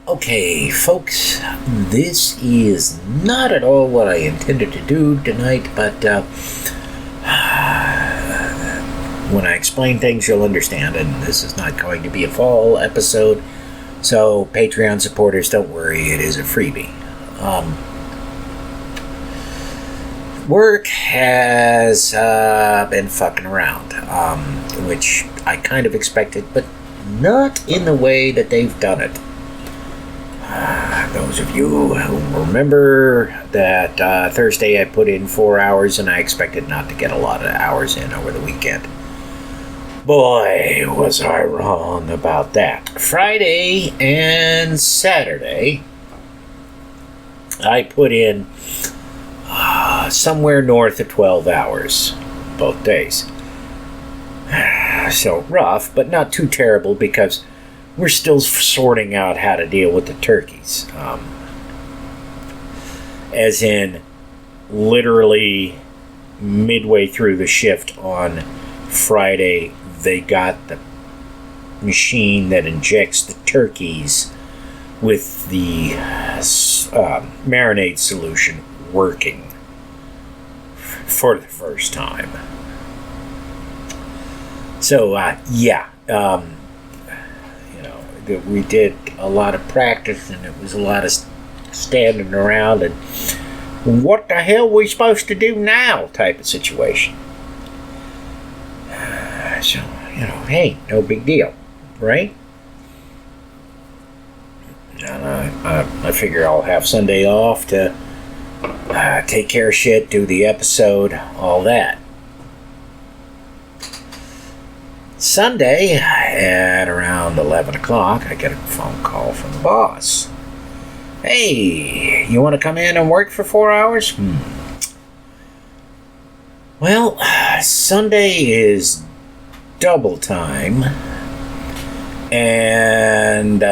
Okay, folks, this is not at all what I intended to do tonight, but when I explain things, you'll understand, and this is not going to be a fall episode, so Patreon supporters, don't worry, it is a freebie. Work has been fucking around, which I kind of expected, but not in the way that they've done it. Those of you who remember that Thursday I put in 4 hours and I expected not to get a lot of hours in over the weekend. Boy, was I wrong about that. Friday and Saturday, I put in somewhere north of 12 hours both days. So rough, but not too terrible because we're still sorting out how to deal with the turkeys. As in, literally midway through the shift on Friday, they got the machine that injects the turkeys with the marinade solution working for the first time. So, we did a lot of practice, and it was a lot of standing around and what the hell are we supposed to do now type of situation. So, hey, no big deal, right? And I figure I'll have Sunday off to take care of shit, do the episode, all that. Sunday, at around 11 o'clock, I get a phone call from the boss. Hey, you want to come in and work for 4 hours? Well, Sunday is double time, and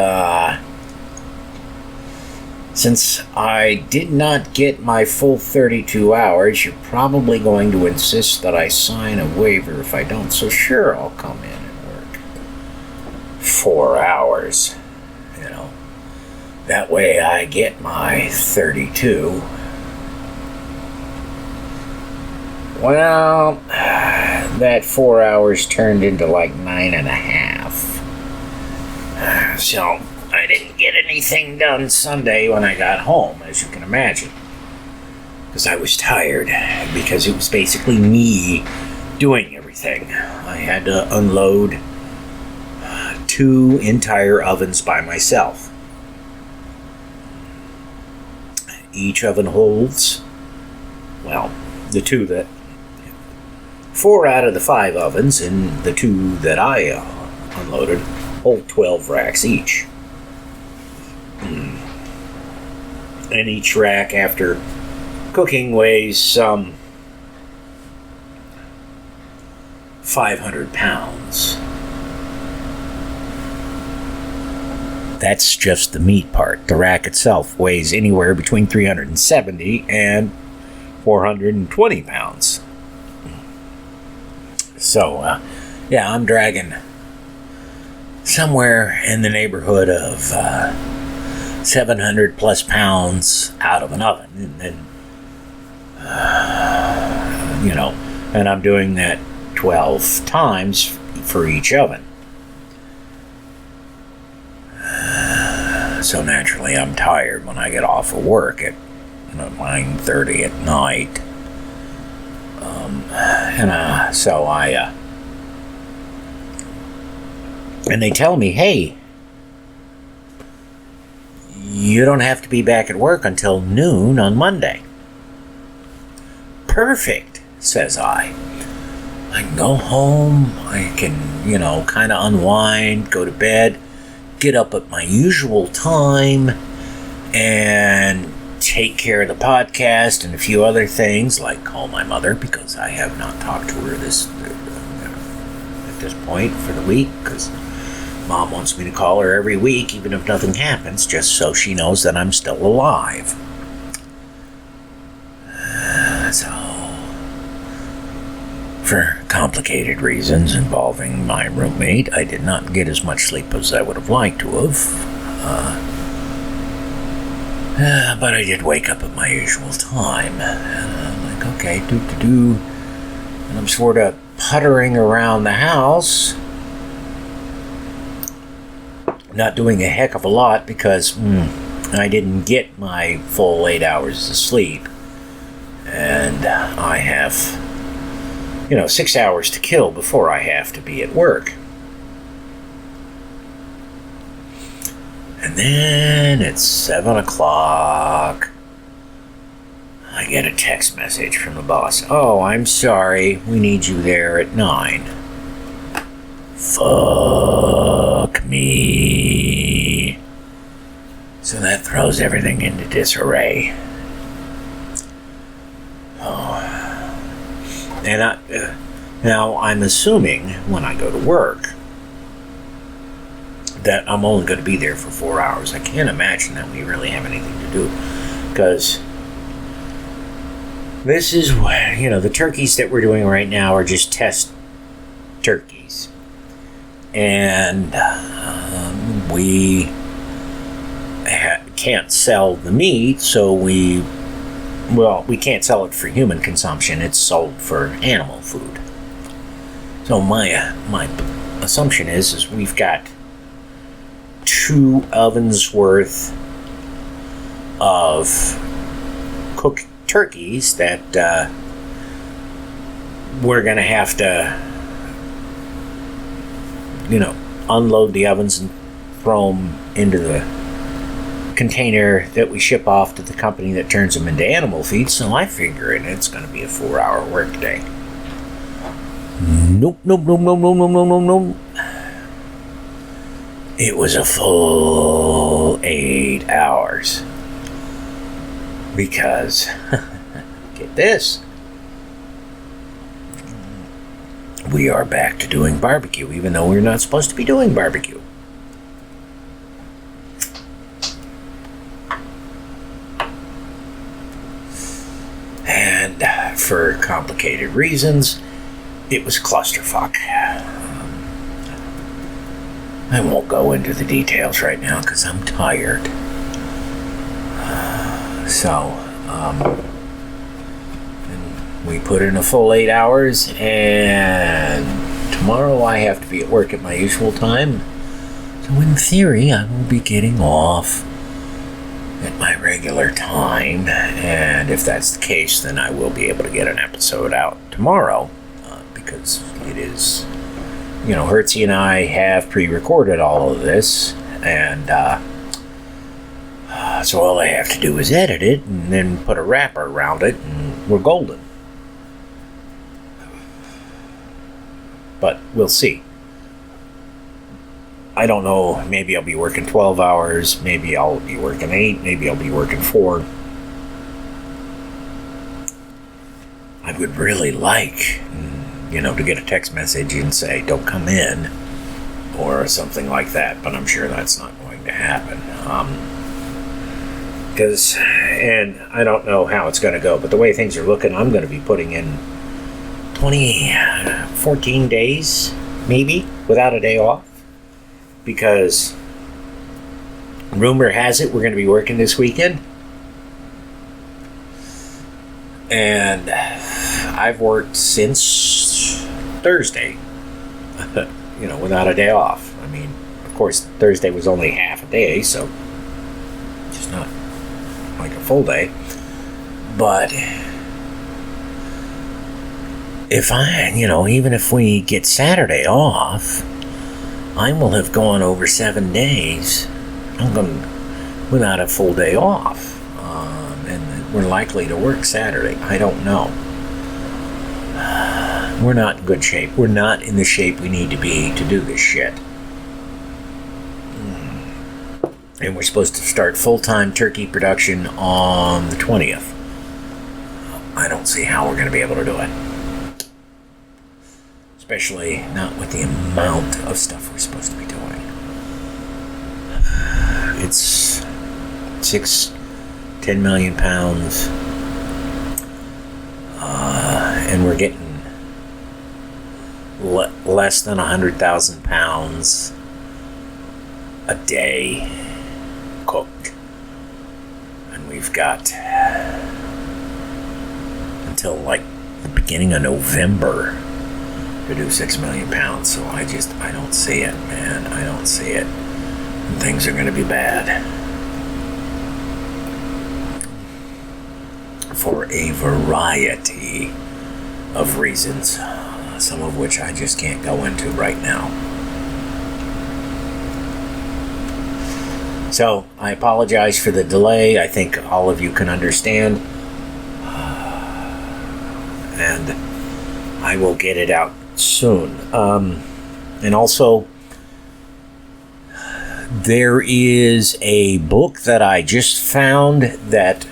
since I did not get my full 32 hours, you're probably going to insist that I sign a waiver if I don't. So sure, I'll come in and work 4 hours. That way I get my 32. Well, that 4 hours turned into like 9.5. So I didn't get anything done Sunday when I got home, as you can imagine. Because I was tired, because it was basically me doing everything. I had to unload 2 entire ovens by myself. Each oven holds, well, the 4 out of the 5 ovens, and the 2 that I unloaded hold 12 racks each. And each rack, after cooking, weighs some 500 pounds. That's just the meat part. The rack itself weighs anywhere between 370 and 420 pounds. So, I'm dragging somewhere in the neighborhood of 700 plus pounds out of an oven. And I'm doing that 12 times for each oven. So naturally, I'm tired when I get off of work at 9:30 at night. And they tell me, hey, you don't have to be back at work until noon on Monday. Perfect, says I. I can go home, I can, kind of unwind, go to bed, get up at my usual time, and take care of the podcast and a few other things, like call my mother, because I have not talked to her at this point for the week, because Mom wants me to call her every week, even if nothing happens, just so she knows that I'm still alive. For complicated reasons involving my roommate, I did not get as much sleep as I would have liked to have. But I did wake up at my usual time. I'm like, okay, do. And I'm sort of puttering around the house. Not doing a heck of a lot because I didn't get my full 8 hours of sleep. And I have, 6 hours to kill before I have to be at work. And then at 7 o'clock, I get a text message from the boss. Oh, I'm sorry. We need you there at 9. Fuck me. So that throws everything into disarray. Oh. And now I'm assuming when I go to work that I'm only going to be there for 4 hours. I can't imagine that we really have anything to do. Because this is, the turkeys that we're doing right now are just test turkeys. And we can't sell the meat, so we can't sell it for human consumption. It's sold for animal food. So my assumption is we've got 2 ovens worth of cooked turkeys that we're going to have to, unload the ovens and throw them into the container that we ship off to the company that turns them into animal feed. So I figure it's going to be a 4-hour work day. Nope. It was a full 8 hours. Because, get this, we are back to doing barbecue, even though we're not supposed to be doing barbecue. And for complicated reasons, it was clusterfuck. I won't go into the details right now because I'm tired. So, we put in a full 8 hours, and tomorrow I have to be at work at my usual time. So in theory, I will be getting off at my regular time, and if that's the case, then I will be able to get an episode out tomorrow, because it is, Hertzie and I have pre-recorded all of this, and so all I have to do is edit it and then put a wrapper around it, and we're golden. But we'll see. I don't know, maybe I'll be working 12 hours, maybe I'll be working 8, maybe I'll be working 4. I would really like, to get a text message and say, don't come in, or something like that, but I'm sure that's not going to happen. And I don't know how it's going to go, but the way things are looking, I'm going to be putting in 14 days, maybe, without a day off. Because rumor has it we're going to be working this weekend. And I've worked since Thursday, without a day off. I mean, of course, Thursday was only half a day, so just not like a full day. But if even if we get Saturday off, I will have gone over 7 days. I'm going without a full day off, and we're likely to work Saturday. I don't know. We're not in good shape. We're not in the shape we need to be to do this shit. And we're supposed to start full-time turkey production on the 20th. I don't see how we're going to be able to do it. Especially not with the amount of stuff we're supposed to be doing. It's 10 million pounds. And we're getting less than 100,000 pounds a day cooked. I've got until like the beginning of November to do 6 million pounds. So I don't see it, man. I don't see it. And things are going to be bad. For a variety of reasons, some of which I just can't go into right now. So I apologize for the delay. I think all of you can understand. And I will get it out soon. And also, there is a book that I just found that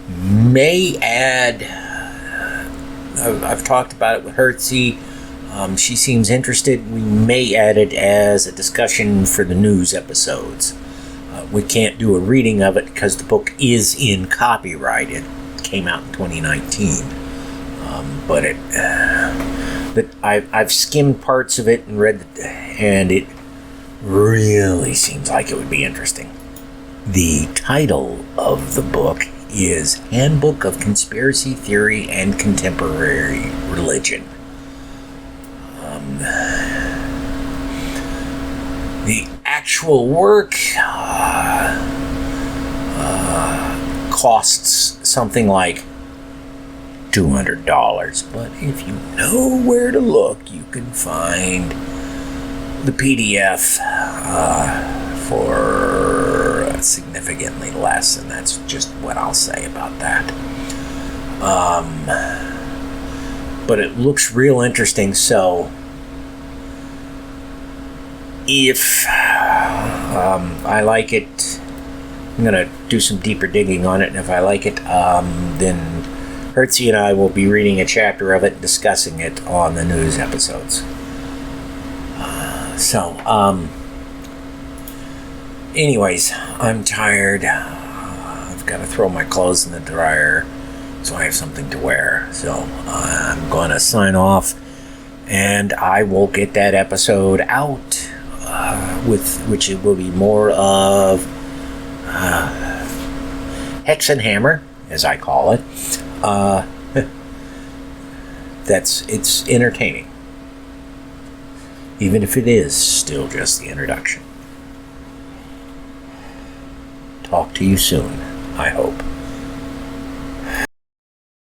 may add. I've talked about it with Hertzie. She seems interested. We may add it as a discussion for the news episodes. We can't do a reading of it because the book is in copyright. It came out in 2019. But I've skimmed parts of it and read it, and it really seems like it would be interesting. The title of the book is Handbook of Conspiracy Theory and Contemporary Religion. The actual work costs something like $200, but if you know where to look, you can find the PDF for significantly less, and that's just what I'll say about that. But it looks real interesting, so if I like it, I'm going to do some deeper digging on it, and if I like it, then Hertzie and I will be reading a chapter of it and discussing it on the news episodes. Anyways, I'm tired. I've got to throw my clothes in the dryer so I have something to wear. So I'm going to sign off, and I will get that episode out, which it will be more of Hex and Hammer, as I call it. It's entertaining, even if it is still just the introduction. Talk to you soon, I hope.